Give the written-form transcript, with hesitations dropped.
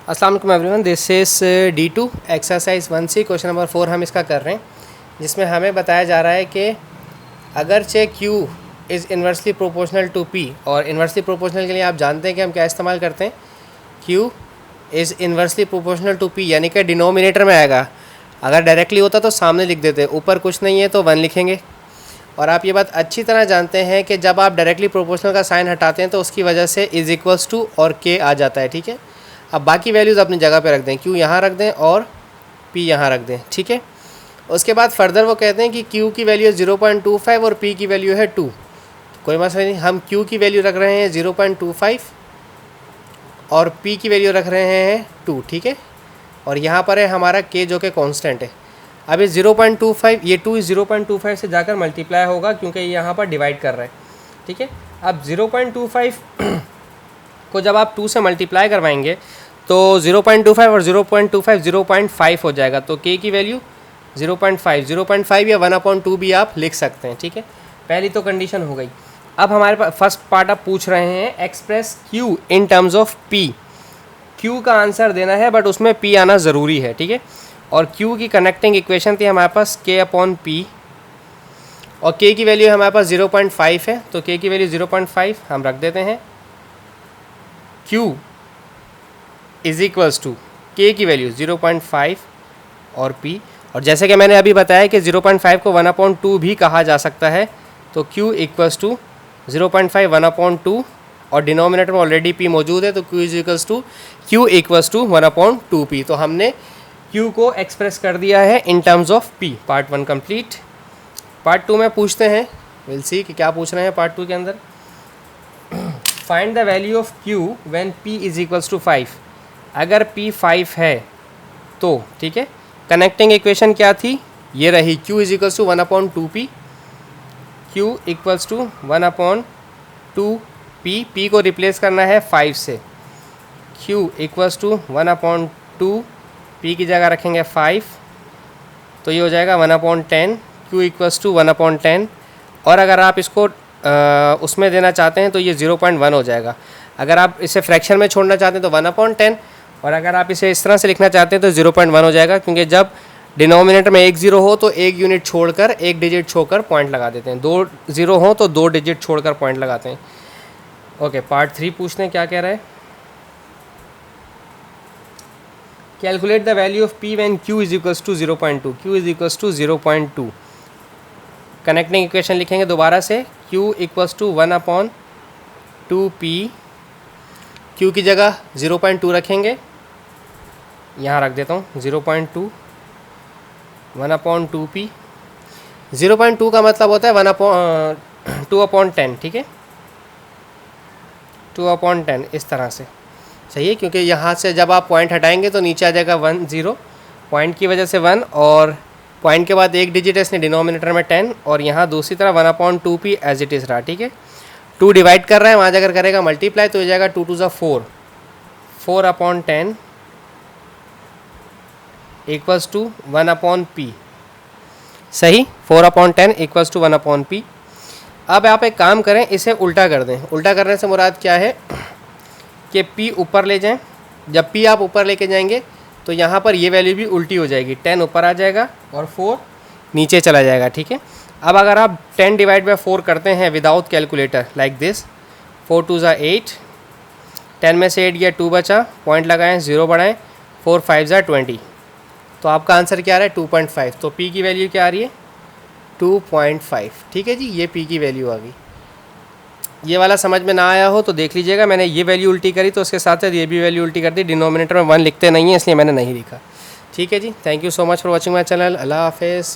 अस्सलाम वालेकुम everyone, this is D2 exercise 1C question number 4 हम इसका कर रहे हैं, जिसमें हमें बताया जा रहा है कि अगरचे Q is inversely proportional to P, और इन्वर्सली प्रोपोर्शनल के लिए आप जानते हैं कि हम क्या इस्तेमाल करते हैं, Q is inversely proportional to P, यानी कि डिनोमिनेटर में आएगा। अगर डायरेक्टली होता तो सामने लिख देते, ऊपर कुछ नहीं है तो 1 लिखेंगे। और आप ये बात अच्छी तरह जानते हैं कि जब आप डायरेक्टली प्रोपोर्शनल का साइन हटाते हैं तो उसकी वजह से इज़ इक्वल्स टू और K आ जाता है, ठीक है। अब बाकी वैल्यूज़ अपनी जगह पे रख दें, Q यहाँ रख दें और P यहाँ रख दें, ठीक है। उसके बाद फर्दर वो कहते हैं कि Q की वैल्यू 0.25 और P की वैल्यू है 2। कोई मसला नहीं, हम Q की वैल्यू रख रहे हैं 0.25 और P की वैल्यू रख रहे हैं 2, ठीक है। और यहाँ पर है हमारा K जो कि कांस्टेंट है। अब ये 0.25, ये 2 इस 0.25 से जाकर मल्टीप्लाई होगा क्योंकि ये यहाँ पर डिवाइड कर रहा है, ठीक है। अब 0.25 को जब आप 2 से मल्टीप्लाई करवाएंगे तो 0.25 और 0.25 0.5 हो जाएगा, तो K की वैल्यू 0.5 या 1/2 भी आप लिख सकते हैं, ठीक है। पहली तो कंडीशन हो गई। अब हमारे पास फर्स्ट पार्ट आप पूछ रहे हैं express Q in terms of P। Q का आंसर देना है बट उसमें P आना ज़रूरी है, ठीक है। और Q की कनेक्टिंग इक्वेशन थी हमारे पास K/P, और K की वैल्यू हमारे पास 0.5 है, तो K की वैल्यू 0.5 हम रख देते हैं। Q is equals to K की वैल्यू 0.5 और P, और जैसे कि मैंने अभी बताया कि 0.5 को 1/2 भी कहा जा सकता है, तो Q इक्वल्स टू 0.5 1/2, और डिनोमिनेटर में ऑलरेडी P मौजूद है, तो Q is equals to 1/2 P। तो हमने Q को एक्सप्रेस कर दिया है in terms of P। Part 1 complete. Part 2 में पूछते हैं, विल सी कि क्या पूछ रहे हैं पार्ट 2 के अंदर। Find the value of Q when P is equals to 5। अगर P 5 है तो, ठीक है, कनेक्टिंग इक्वेशन क्या थी, ये रही, Q is equals to 1/2P। Q equals to 1/2P। P को रिप्लेस करना है 5 से, Q इक्वल्स टू 1/2, P की जगह रखेंगे 5, तो ये हो जाएगा 1/10। Q इक्वल्स टू 1/10, और अगर आप इसको उसमें देना चाहते हैं तो ये 0.1 हो जाएगा। अगर आप इसे फ्रैक्शन में छोड़ना चाहते हैं तो 1/10, और अगर आप इसे इस तरह से लिखना चाहते हैं तो 0.1 हो जाएगा, क्योंकि जब डिनोमिनेटर में 1 0 हो तो 1 यूनिट छोड़कर, 1 डिजिट छोड़कर पॉइंट लगा देते हैं, 2 0 हो तो 2 डिजिट छोड़कर पॉइंट लगाते हैं। ओके, पार्ट 3 पूछते हैं क्या कह रहा है। Calculate the value of P when Q is equals to 0.2। Q is equals to 0.2। Connecting equation लिखेंगे दोबारा से, Q equals to 1/2P। Q की जगह 0.2 रखेंगे, यहाँ रख देता हूँ 0.2, 1/2P। 0.2 का मतलब होता है 2/10, ठीक है, 2/10 इस तरह से, सही है, क्योंकि यहाँ से जब आप पॉइंट हटाएंगे तो नीचे आ जाएगा 1 0, पॉइंट की वजह से 1, और पॉइंट के बाद 1 डिजिट है इसने डिनोमिनेटर में 10, और यहाँ दूसरी तरफ 1/2P एज इट इज़ रहा, ठीक है। 2 डिवाइड कर रहा है, वहाँ जाकर करेगा मल्टीप्लाई, तो हो जाएगा 2 2 4, 4/10 इक्वल्स टू 1/P, सही, 4/10 इक्वल्स टू 1/P। अब आप एक काम करें, इसे उल्टा कर दें। उल्टा करने से मुराद क्या है कि P ऊपर ले जाएं। जब P आप ऊपर लेके जाएंगे तो यहाँ पर ये वैल्यू भी उल्टी हो जाएगी, 10 ऊपर आ जाएगा और 4 नीचे चला जाएगा, ठीक है। अब अगर आप 10 डिवाइड बाई 4 करते हैं विदाउट कैलकुलेटर लाइक दिस, 4 2 ज़ा 8, 10 में से 8 गया 2 बचा, पॉइंट लगाएं, 0 बढ़ाएं, 4 5 ज़ा 20, तो आपका आंसर क्या आ रहा है 2.5। तो P की वैल्यू क्या आ रही है 2.5, ठीक है जी, ये P की वैल्यू आ गई। ये वाला समझ में ना आया हो तो देख लीजिएगा, मैंने ये वैल्यू उल्टी करी तो उसके साथ साथ ये भी वैल्यू उल्टी कर दी। डिनोमिनेटर में 1 लिखते नहीं है इसलिए मैंने नहीं लिखा, ठीक है जी। Thank you so much for watching my channel. अल्लाह हाफिज़।